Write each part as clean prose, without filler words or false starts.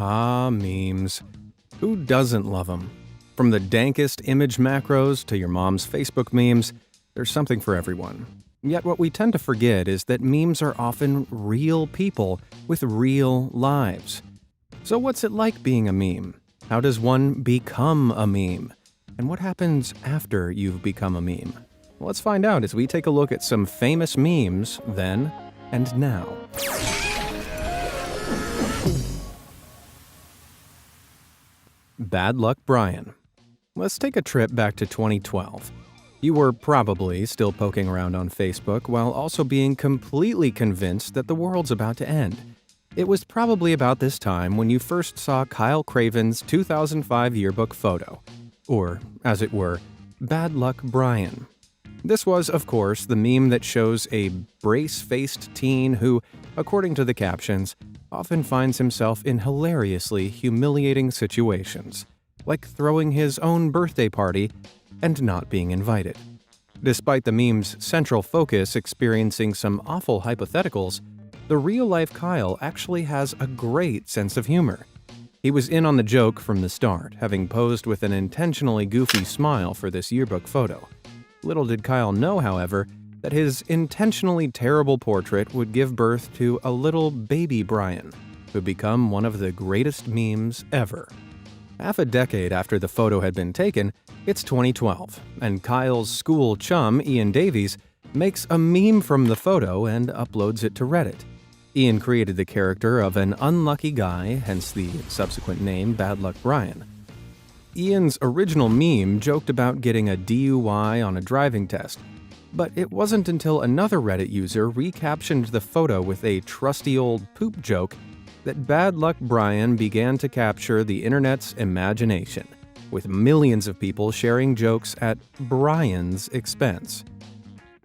Ah, memes. Who doesn't love them? From the dankest image macros to your mom's Facebook memes, there's something for everyone. Yet what we tend to forget is that memes are often real people with real lives. So what's it like being a meme? How does one become a meme? And what happens after you've become a meme? Let's find out as we take a look at some famous memes then and now. Bad Luck Brian. Let's take a trip back to 2012. You were probably still poking around on Facebook while also being completely convinced that the world's about to end. It was probably about this time when you first saw Kyle Craven's 2005 yearbook photo, or, as it were, Bad Luck Brian. This was, of course, the meme that shows a brace-faced teen who, according to the captions, often finds himself in hilariously humiliating situations, like throwing his own birthday party and not being invited. Despite the meme's central focus experiencing some awful hypotheticals, the real-life Kyle actually has a great sense of humor. He was in on the joke from the start, having posed with an intentionally goofy smile for this yearbook photo. Little did Kyle know, however, that his intentionally terrible portrait would give birth to a little baby Brian, who would become one of the greatest memes ever. Half a decade after the photo had been taken, it's 2012, and Kyle's school chum, Ian Davies, makes a meme from the photo and uploads it to Reddit. Ian created the character of an unlucky guy, hence the subsequent name Bad Luck Brian. Ian's original meme joked about getting a DUI on a driving test, but it wasn't until another Reddit user recaptioned the photo with a trusty old poop joke that Bad Luck Brian began to capture the internet's imagination, with millions of people sharing jokes at Brian's expense.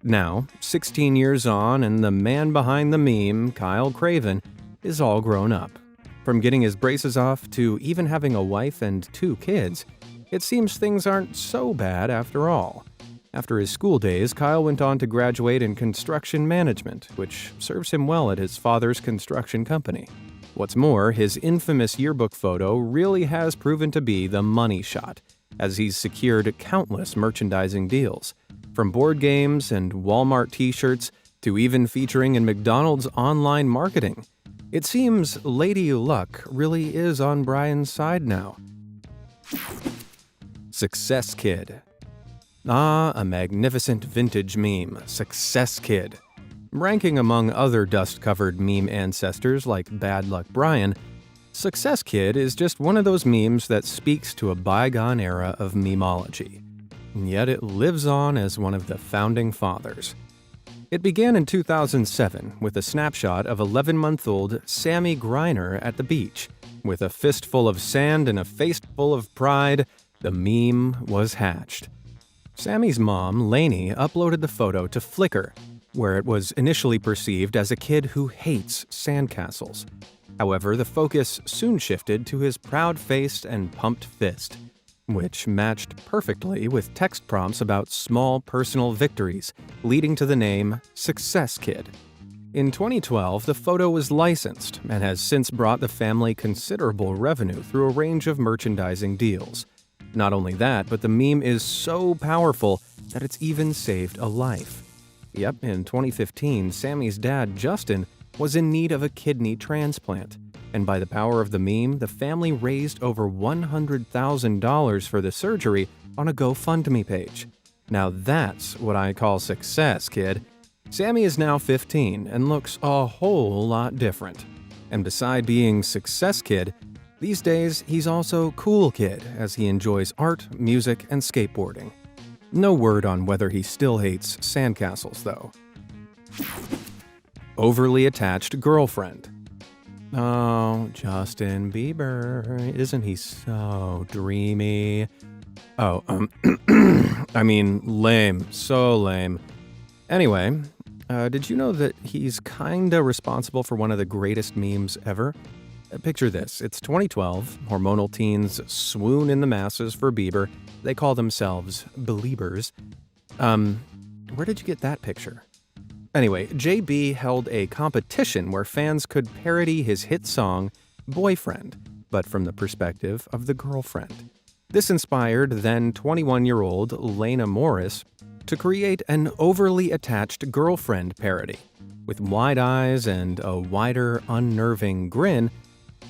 Now, 16 years on, and the man behind the meme, Kyle Craven, is all grown up. From getting his braces off to even having a wife and 2 kids, it seems things aren't so bad after all. After his school days, Kyle went on to graduate in construction management, which serves him well at his father's construction company. What's more, his infamous yearbook photo really has proven to be the money shot, as he's secured countless merchandising deals, from board games and Walmart t-shirts to even featuring in McDonald's online marketing. It seems Lady Luck really is on Brian's side now. Success Kid. Ah, a magnificent vintage meme, Success Kid. Ranking among other dust-covered meme ancestors like Bad Luck Brian, Success Kid is just one of those memes that speaks to a bygone era of memology. And yet it lives on as one of the founding fathers. It began in 2007 with a snapshot of 11-month-old Sammy Griner at the beach. With a fistful of sand and a face full of pride, the meme was hatched. Sammy's mom, Lainey, uploaded the photo to Flickr, where it was initially perceived as a kid who hates sandcastles. However, the focus soon shifted to his proud-faced and pumped fist, which matched perfectly with text prompts about small personal victories, leading to the name Success Kid. In 2012, the photo was licensed and has since brought the family considerable revenue through a range of merchandising deals. Not only that, but the meme is so powerful that it's even saved a life. Yep, in 2015, Sammy's dad, Justin, was in need of a kidney transplant, and by the power of the meme, the family raised over $100,000 for the surgery on a GoFundMe page. Now that's what I call success, kid. Sammy is now 15 and looks a whole lot different. And beside being Success Kid, these days he's also Cool Kid as he enjoys art, music, and skateboarding. No word on whether he still hates sandcastles, though. Overly attached girlfriend. Oh, Justin Bieber, isn't he so dreamy? Oh, I mean, lame, so lame. Anyway, did you know that he's kinda responsible for one of the greatest memes ever? Picture this, it's 2012, hormonal teens swoon in the masses for Bieber. They call themselves Beliebers. Where did you get that picture? Anyway, JB held a competition where fans could parody his hit song, Boyfriend. but from the perspective of the girlfriend. This inspired then 21-year-old Lena Morris to create an overly attached girlfriend parody. With wide eyes and a wider, unnerving grin,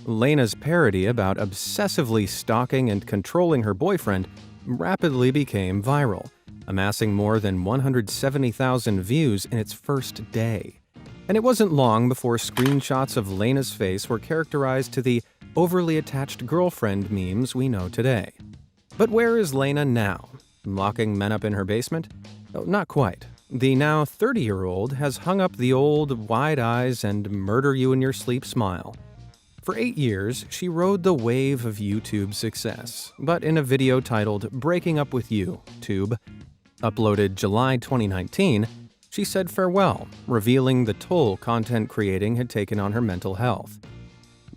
Lena's parody about obsessively stalking and controlling her boyfriend rapidly became viral, amassing more than 170,000 views in its first day. And it wasn't long before screenshots of Lena's face were characterized to the overly attached girlfriend memes we know today. But where is Lena now? Locking men up in her basement? Oh, not quite. The now 30-year-old has hung up the old wide eyes and murder you in your sleep smile. For 8 years, she rode the wave of YouTube success, but in a video titled Breaking Up With You, Tube, uploaded July 2019, she said farewell, revealing the toll content creating had taken on her mental health.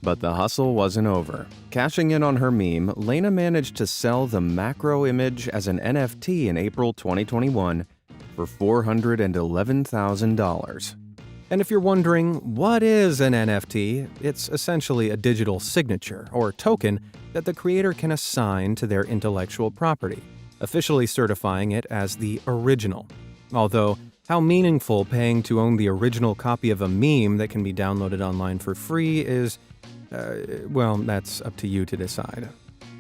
But the hustle wasn't over. Cashing in on her meme, Lena managed to sell the macro image as an NFT in April 2021 for $411,000. And if you're wondering, what is an NFT? It's essentially a digital signature, or token, that the creator can assign to their intellectual property, officially certifying it as the original. Although, how meaningful paying to own the original copy of a meme that can be downloaded online for free is, well, that's up to you to decide.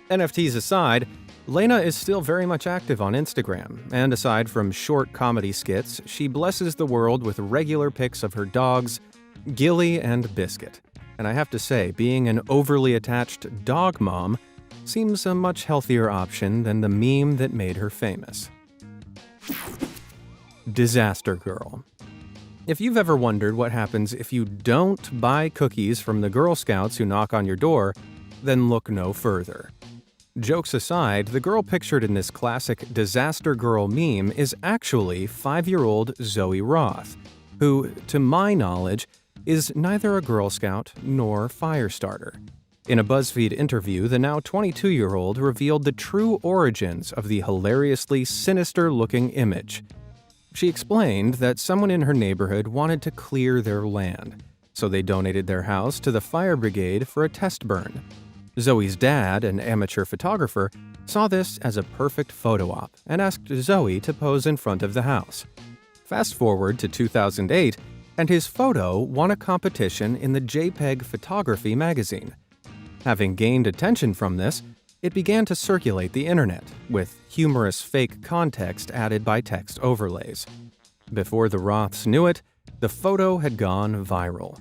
NFTs aside, Lena is still very much active on Instagram, and aside from short comedy skits, she blesses the world with regular pics of her dogs, Gilly and Biscuit. And I have to say, being an overly attached dog mom seems a much healthier option than the meme that made her famous. Disaster Girl. If you've ever wondered what happens if you don't buy cookies from the Girl Scouts who knock on your door, then look no further. Jokes aside, the girl pictured in this classic Disaster Girl meme is actually 5-year-old Zoe Roth, who, to my knowledge, is neither a Girl Scout nor fire starter. In a BuzzFeed interview, the now 22-year-old revealed the true origins of the hilariously sinister-looking image. She explained that someone in her neighborhood wanted to clear their land, so they donated their house to the fire brigade for a test burn. Zoe's dad, an amateur photographer, saw this as a perfect photo op and asked Zoe to pose in front of the house. Fast forward to 2008, and his photo won a competition in the JPEG Photography magazine. Having gained attention from this, it began to circulate the internet, with humorous fake context added by text overlays. Before the Roths knew it, the photo had gone viral.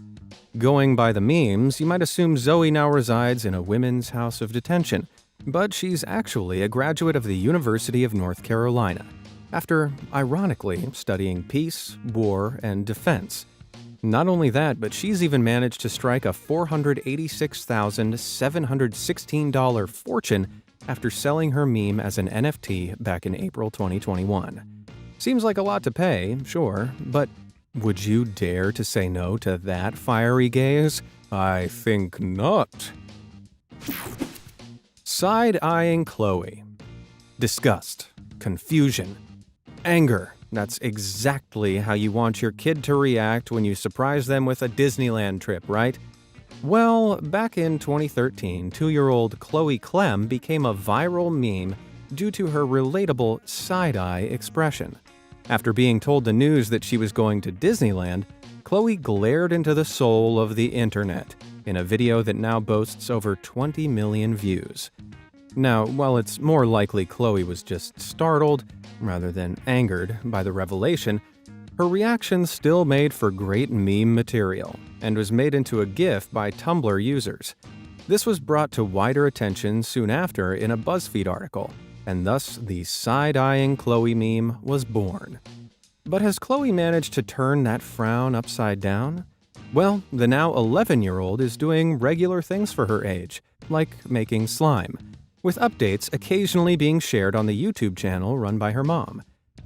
Going by the memes, you might assume Zoe now resides in a women's house of detention, but she's actually a graduate of the University of North Carolina, after, ironically, studying peace, war, and defense. Not only that, but she's even managed to strike a $486,716 fortune after selling her meme as an NFT back in April 2021. Seems like a lot to pay, sure, but would you dare to say no to that fiery gaze? I think not. Side-eyeing Chloe. Disgust, confusion, anger. That's exactly how you want your kid to react when you surprise them with a Disneyland trip, right? Well, back in 2013, 2-year-old Chloe Clem became a viral meme due to her relatable side-eye expression. After being told the news that she was going to Disneyland, Chloe glared into the soul of the internet in a video that now boasts over 20 million views. Now, while it's more likely Chloe was just startled, rather than angered, by the revelation, her reaction still made for great meme material, and was made into a GIF by Tumblr users. This was brought to wider attention soon after in a BuzzFeed article, and thus the side-eyeing Chloe meme was born. But has Chloe managed to turn that frown upside down? Well, the now 11-year-old is doing regular things for her age, like making slime, with updates occasionally being shared on the YouTube channel run by her mom.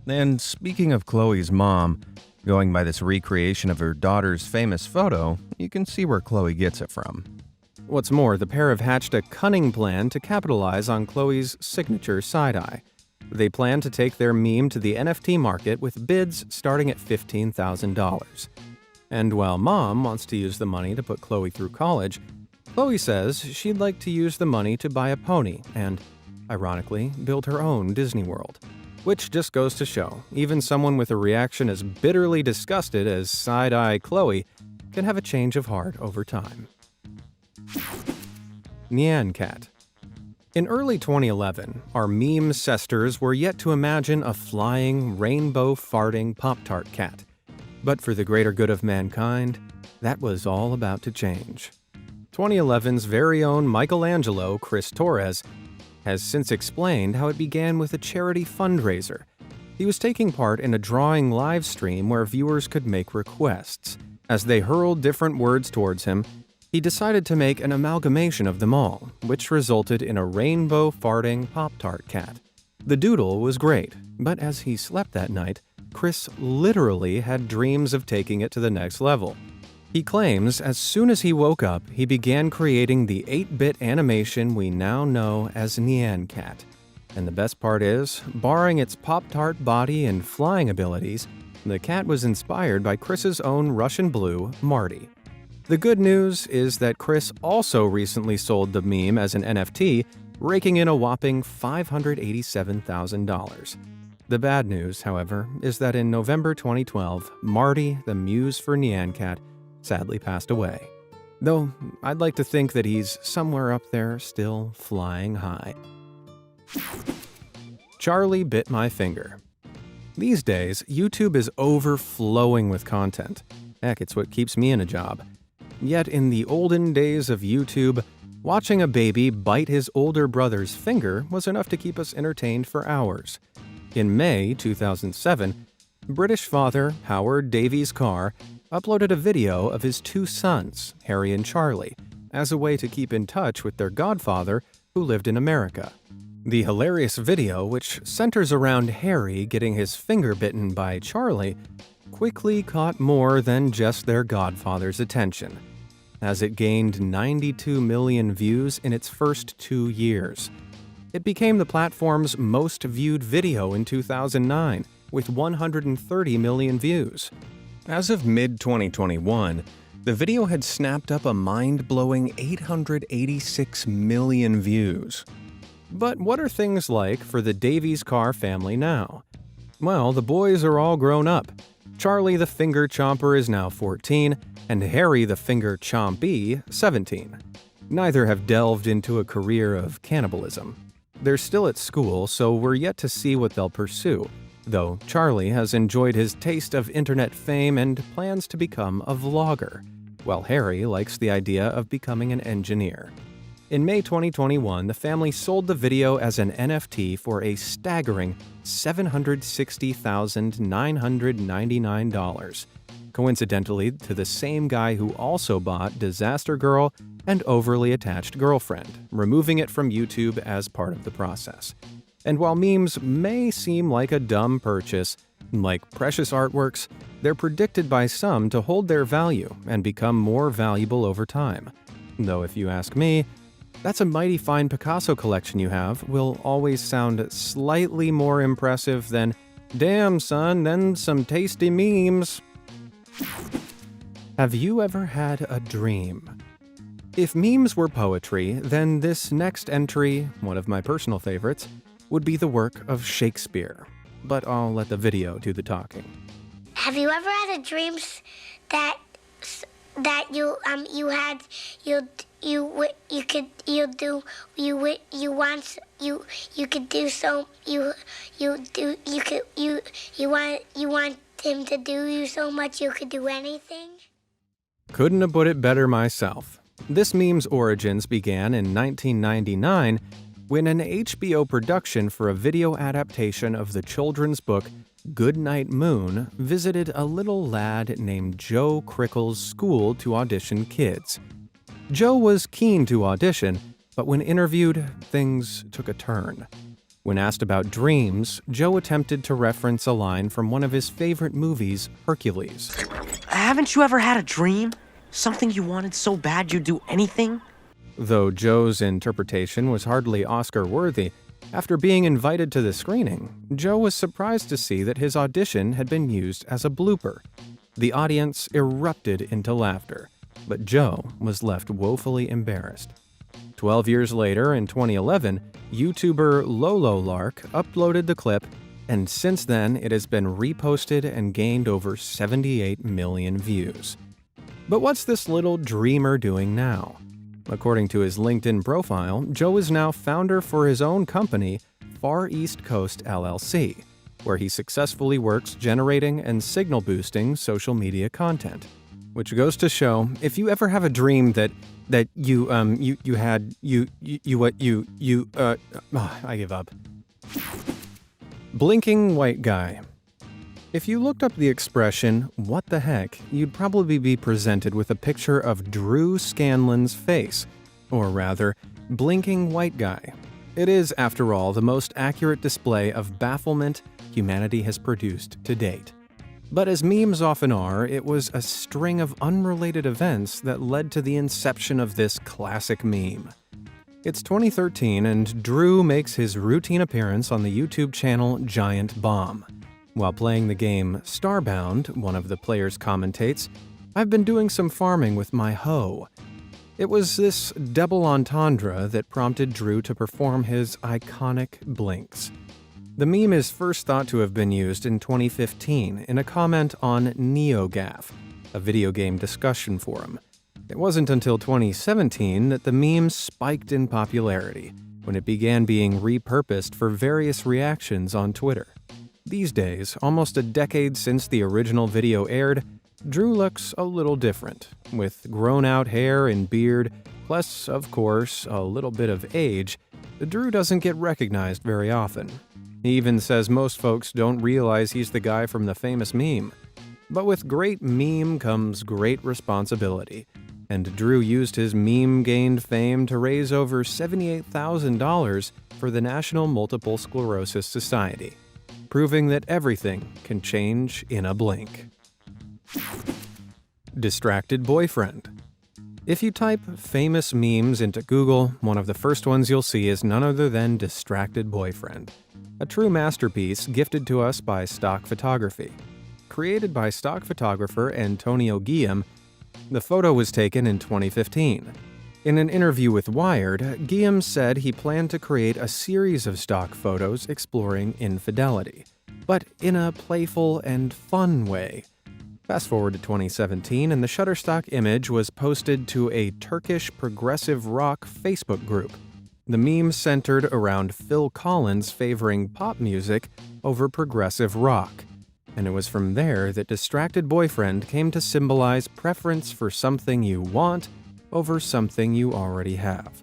And speaking of Chloe's mom, going by this recreation of her daughter's famous photo, you can see where Chloe gets it from. What's more, the pair have hatched a cunning plan to capitalize on Chloe's signature side-eye. They plan to take their meme to the NFT market with bids starting at $15,000. And while Mom wants to use the money to put Chloe through college, Chloe says she'd like to use the money to buy a pony and, ironically, build her own Disney World. Which just goes to show, even someone with a reaction as bitterly disgusted as side-eye Chloe can have a change of heart over time. Nyan Cat. In early 2011, our meme cesters were yet to imagine a flying, rainbow-farting Pop-Tart cat. But for the greater good of mankind, that was all about to change. 2011's very own Michelangelo Chris Torres has since explained how it began with a charity fundraiser. He was taking part in a drawing live stream where viewers could make requests. As they hurled different words towards him, he decided to make an amalgamation of them all, which resulted in a rainbow-farting Pop-Tart cat. The doodle was great, but as he slept that night, Chris literally had dreams of taking it to the next level. He claims as soon as he woke up, he began creating the 8-bit animation we now know as Nyan Cat. And the best part is, barring its Pop-Tart body and flying abilities, the cat was inspired by Chris's own Russian blue, Marty. The good news is that Chris also recently sold the meme as an NFT, raking in a whopping $587,000. The bad news, however, is that in November 2012, Marty, the muse for Nyan Cat, sadly passed away. Though I'd like to think that he's somewhere up there still flying high. Charlie bit my finger. These days, YouTube is overflowing with content. Heck, it's what keeps me in a job. Yet in the olden days of YouTube, watching a baby bite his older brother's finger was enough to keep us entertained for hours. In May 2007, British father Howard Davies Carr uploaded a video of his two sons, Harry and Charlie, as a way to keep in touch with their godfather who lived in America. The hilarious video, which centers around Harry getting his finger bitten by Charlie, quickly caught more than just their godfather's attention, as it gained 92 million views in its first 2 years. It became the platform's most viewed video in 2009, with 130 million views. As of mid-2021, the video had snapped up a mind-blowing 886 million views. But what are things like for the Davies Carr family now? Well, the boys are all grown up. Charlie the Finger Chomper is now 14, and Harry the Finger Chompy 17. Neither have delved into a career of cannibalism. They're still at school, so we're yet to see what they'll pursue, though Charlie has enjoyed his taste of internet fame and plans to become a vlogger, while Harry likes the idea of becoming an engineer. In May 2021, the family sold the video as an NFT for a staggering $760,999, coincidentally to the same guy who also bought Disaster Girl and Overly Attached Girlfriend, removing it from YouTube as part of the process. And while memes may seem like a dumb purchase, like precious artworks, they're predicted by some to hold their value and become more valuable over time. Though if you ask me, "That's a mighty fine Picasso collection you have," will always sound slightly more impressive than, "Damn, son, then some tasty memes." Have you ever had a dream? If memes were poetry, then this next entry, one of my personal favorites, would be the work of Shakespeare. But I'll let the video do the talking. Have you ever had a dream that you want him to do you so much you could do anything? Couldn't have put it better myself. This meme's origins began in 1999 when an HBO production for a video adaptation of the children's book Goodnight Moon visited a little lad named Joe Crickle's school to audition kids. Joe was keen to audition, but when interviewed, things took a turn. When asked about dreams, Joe attempted to reference a line from one of his favorite movies, Hercules. Haven't you ever had a dream? Something you wanted so bad you'd do anything? Though Joe's interpretation was hardly Oscar-worthy, after being invited to the screening, Joe was surprised to see that his audition had been used as a blooper. The audience erupted into laughter, but Joe was left woefully embarrassed. 12 years later, in 2011, YouTuber Lolo Lark uploaded the clip, and since then it has been reposted and gained over 78 million views. But what's this little dreamer doing now? According to his LinkedIn profile, Joe is now founder for his own company, Far East Coast LLC, where he successfully works generating and signal boosting social media content. Which goes to show, if you ever have a dream I give up. Blinking white guy. If you looked up the expression, what the heck, you'd probably be presented with a picture of Drew Scanlon's face, or rather, blinking white guy. It is, after all, the most accurate display of bafflement humanity has produced to date. But as memes often are, it was a string of unrelated events that led to the inception of this classic meme. It's 2013 and Drew makes his routine appearance on the YouTube channel Giant Bomb. While playing the game Starbound, one of the players commentates, "I've been doing some farming with my hoe." It was this double entendre that prompted Drew to perform his iconic blinks. The meme is first thought to have been used in 2015 in a comment on NeoGAF, a video game discussion forum. It wasn't until 2017 that the meme spiked in popularity, when it began being repurposed for various reactions on Twitter. These days, almost a decade since the original video aired, Drew looks a little different, with grown-out hair and beard, plus, of course, a little bit of age. Drew doesn't get recognized very often. He even says most folks don't realize he's the guy from the famous meme. But with great meme comes great responsibility, and Drew used his meme-gained fame to raise over $78,000 for the National Multiple Sclerosis Society, proving that everything can change in a blink. Distracted boyfriend. If you type famous memes into Google, one of the first ones you'll see is none other than Distracted Boyfriend, a true masterpiece gifted to us by Stock Photography. Created by stock photographer Antonio Guillem, the photo was taken in 2015. In an interview with Wired, Guillem said he planned to create a series of stock photos exploring infidelity, but in a playful and fun way. Fast forward to 2017, and the Shutterstock image was posted to a Turkish progressive rock Facebook group. The meme centered around Phil Collins favoring pop music over progressive rock, and it was from there that Distracted Boyfriend came to symbolize preference for something you want over something you already have.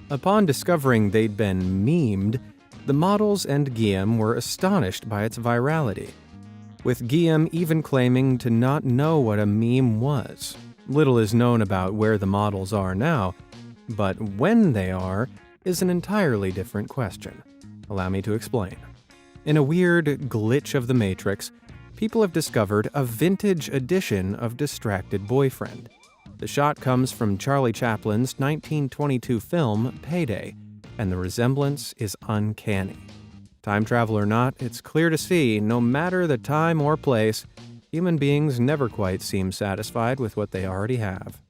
Upon discovering they'd been memed, the models and Guillem were astonished by its virality, with Guillem even claiming to not know what a meme was. Little is known about where the models are now, but when they are is an entirely different question. Allow me to explain. In a weird glitch of the Matrix, people have discovered a vintage edition of Distracted Boyfriend. The shot comes from Charlie Chaplin's 1922 film Payday, and the resemblance is uncanny. Time travel or not, it's clear to see, no matter the time or place, human beings never quite seem satisfied with what they already have.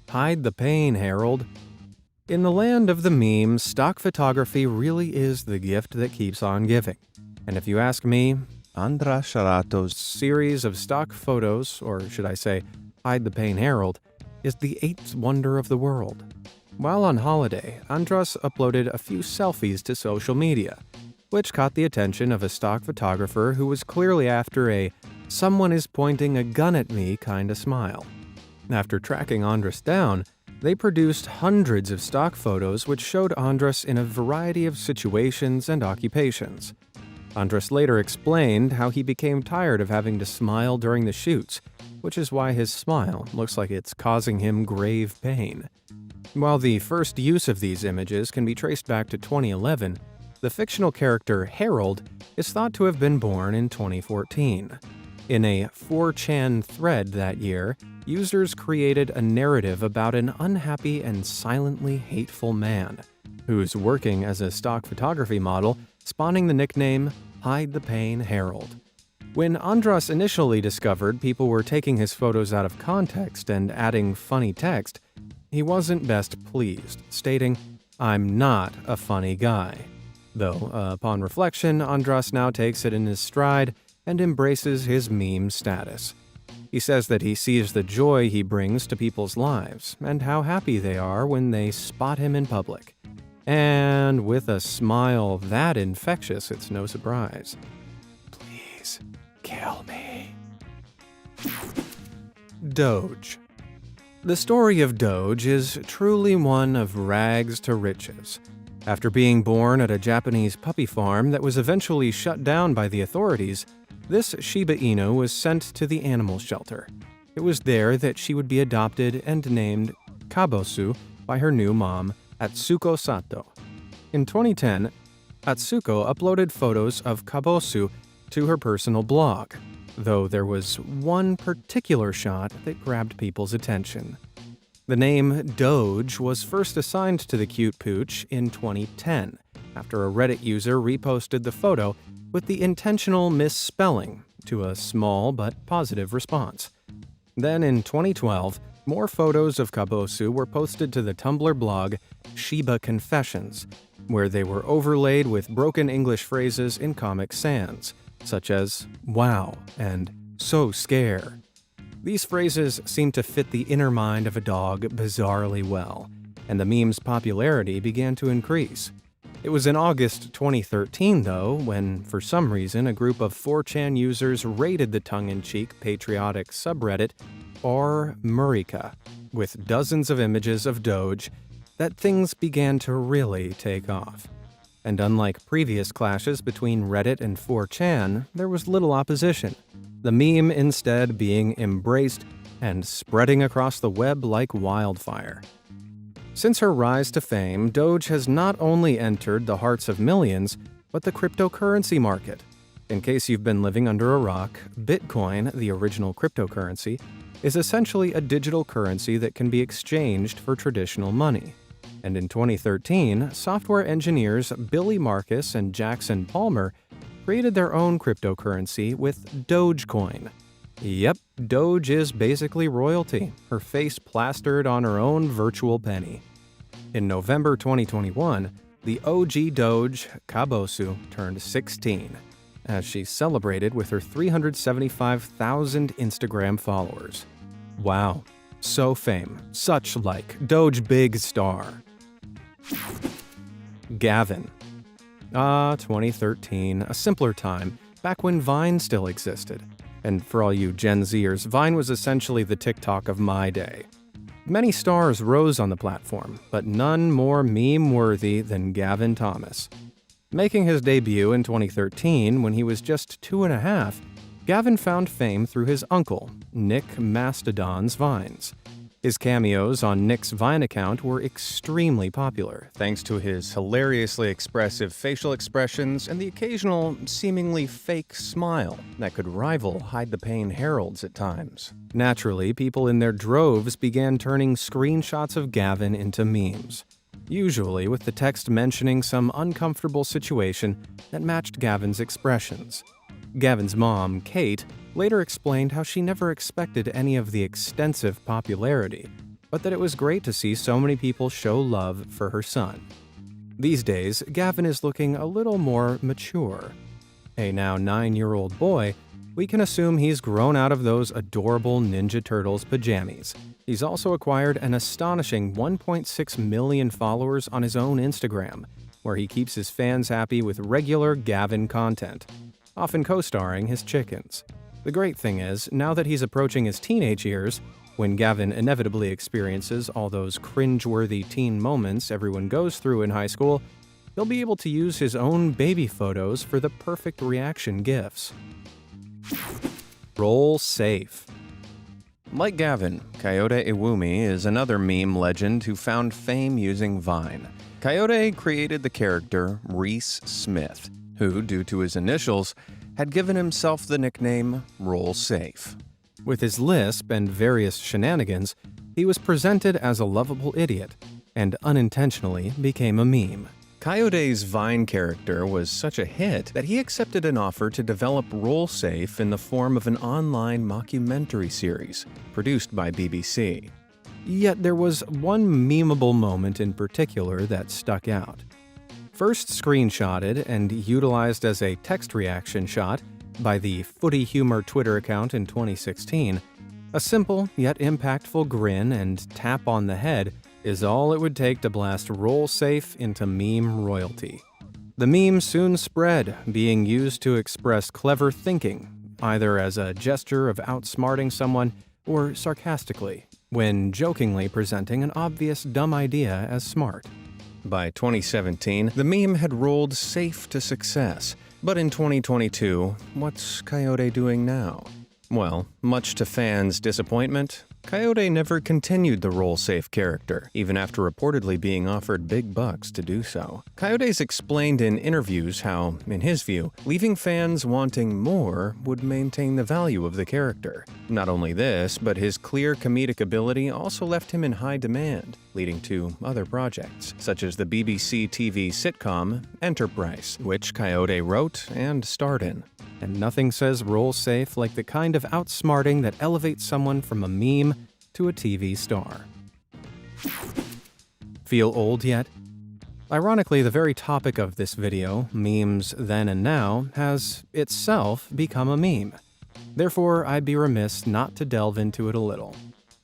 Hide the pain, Harold. In the land of the memes, stock photography really is the gift that keeps on giving. And if you ask me, Andras Sharato's series of stock photos, or should I say, Hide the Pain Harold, is the eighth wonder of the world. While on holiday, Andras uploaded a few selfies to social media, which caught the attention of a stock photographer who was clearly after a "someone is pointing a gun at me" kind of smile. After tracking Andras down, they produced hundreds of stock photos which showed Andras in a variety of situations and occupations. Andras later explained how he became tired of having to smile during the shoots, which is why his smile looks like it's causing him grave pain. While the first use of these images can be traced back to 2011, the fictional character Harold is thought to have been born in 2014. In a 4chan thread that year, users created a narrative about an unhappy and silently hateful man who's working as a stock photography model, spawning the nickname Hide the Pain Harold. When Andras initially discovered people were taking his photos out of context and adding funny text, he wasn't best pleased, stating, "I'm not a funny guy." Though, upon reflection, Andras now takes it in his stride and embraces his meme status. He says that he sees the joy he brings to people's lives and how happy they are when they spot him in public. And with a smile that infectious, it's no surprise. Please, kill me. Doge. The story of Doge is truly one of rags to riches. After being born at a Japanese puppy farm that was eventually shut down by the authorities, this Shiba Inu was sent to the animal shelter. It was there that she would be adopted and named Kabosu by her new mom, Atsuko Sato. In 2010, Atsuko uploaded photos of Kabosu to her personal blog, though there was one particular shot that grabbed people's attention. The name Doge was first assigned to the cute pooch in 2010, after a Reddit user reposted the photo with the intentional misspelling to a small but positive response. Then in 2012, more photos of Kabosu were posted to the Tumblr blog Shiba Confessions, where they were overlaid with broken English phrases in Comic Sans, such as "wow" and "so scare." These phrases seemed to fit the inner mind of a dog bizarrely well, and the meme's popularity began to increase. It was in August 2013, though, when, for some reason, a group of 4chan users raided the tongue-in-cheek patriotic subreddit r Murica with dozens of images of Doge, that things began to really take off. And unlike previous clashes between Reddit and 4chan, there was little opposition, the meme instead being embraced and spreading across the web like wildfire. Since her rise to fame, Doge has not only entered the hearts of millions, but the cryptocurrency market. In case you've been living under a rock, Bitcoin, the original cryptocurrency, is essentially a digital currency that can be exchanged for traditional money. And in 2013, software engineers Billy Marcus and Jackson Palmer created their own cryptocurrency with Dogecoin. Yep, Doge is basically royalty, her face plastered on her own virtual penny. In November 2021, the OG Doge, Kabosu, turned 16, as she celebrated with her 375,000 Instagram followers. Wow, so fame, such like, Doge big star. Gavin. 2013, a simpler time, back when Vine still existed. And for all you Gen Zers, Vine was essentially the TikTok of my day. Many stars rose on the platform, but none more meme-worthy than Gavin Thomas. Making his debut in 2013 when he was just 2.5, Gavin found fame through his uncle, Nick Mastodon's Vines. His cameos on Nick's Vine account were extremely popular, thanks to his hilariously expressive facial expressions and the occasional, seemingly fake smile that could rival Hide the Pain Heralds at times. Naturally, people in their droves began turning screenshots of Gavin into memes, usually with the text mentioning some uncomfortable situation that matched Gavin's expressions. Gavin's mom, Kate, later explained how she never expected any of the extensive popularity, but that it was great to see so many people show love for her son. These days, Gavin is looking a little more mature. A now 9-year-old boy, we can assume he's grown out of those adorable Ninja Turtles pajamas. He's also acquired an astonishing 1.6 million followers on his own Instagram, where he keeps his fans happy with regular Gavin content, often co-starring his chickens. The great thing is, now that he's approaching his teenage years, when Gavin inevitably experiences all those cringe-worthy teen moments everyone goes through in high school, he'll be able to use his own baby photos for the perfect reaction gifs. Roll safe. Like Gavin, Coyote Iwumi is another meme legend who found fame using Vine. Coyote created the character Reese Smith, who, due to his initials, had given himself the nickname Roll Safe. With his lisp and various shenanigans, he was presented as a lovable idiot, and unintentionally became a meme. Coyote's Vine character was such a hit that he accepted an offer to develop RollSafe in the form of an online mockumentary series produced by BBC. Yet there was one memeable moment in particular that stuck out. First screenshotted and utilized as a text reaction shot by the Footy Humor Twitter account in 2016, a simple yet impactful grin and tap on the head is all it would take to blast RollSafe into meme royalty. The meme soon spread, being used to express clever thinking, either as a gesture of outsmarting someone or sarcastically, when jokingly presenting an obvious dumb idea as smart. By 2017, the meme had rolled safe to success, but in 2022, what's Coyote doing now? Well, much to fans' disappointment, Coyote never continued the RollSafe character, even after reportedly being offered big bucks to do so. Coyote's explained in interviews how, in his view, leaving fans wanting more would maintain the value of the character. Not only this, but his clear comedic ability also left him in high demand, leading to other projects, such as the BBC TV sitcom Enterprise, which Coyote wrote and starred in. And nothing says RollSafe like the kind of outsmarting that elevates someone from a meme to a TV star. Feel old yet? Ironically, the very topic of this video, memes then and now, has itself become a meme. Therefore, I'd be remiss not to delve into it a little.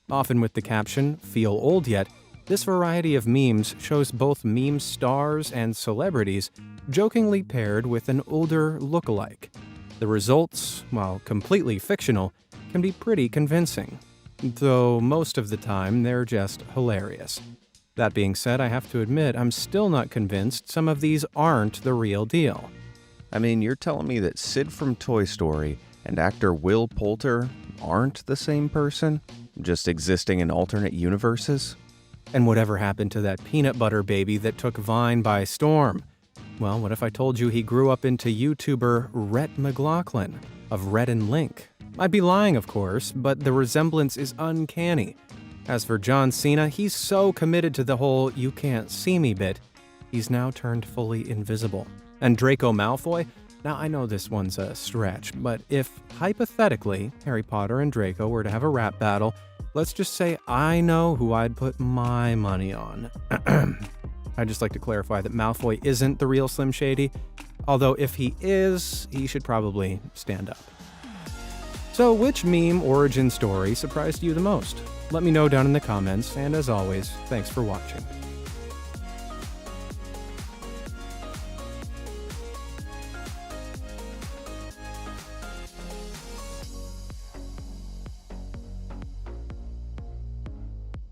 Often with the caption, "Feel old yet?" this variety of memes shows both meme stars and celebrities jokingly paired with an older lookalike. The results, while completely fictional, can be pretty convincing, though most of the time they're just hilarious. That being said, I have to admit I'm still not convinced some of these aren't the real deal. I mean, you're telling me that Sid from Toy Story and actor Will Poulter aren't the same person, just existing in alternate universes? And whatever happened to that peanut butter baby that took Vine by storm? Well, what if I told you he grew up into YouTuber Rhett McLaughlin of Rhett and Link? I'd be lying, of course, but the resemblance is uncanny. As for John Cena, he's so committed to the whole "you can't see me" bit, he's now turned fully invisible. And Draco Malfoy? Now, I know this one's a stretch, but if, hypothetically, Harry Potter and Draco were to have a rap battle, let's just say I know who I'd put my money on. I'd just like to clarify that Malfoy isn't the real Slim Shady, although if he is, he should probably stand up. So which meme origin story surprised you the most? Let me know down in the comments, and as always, thanks for watching.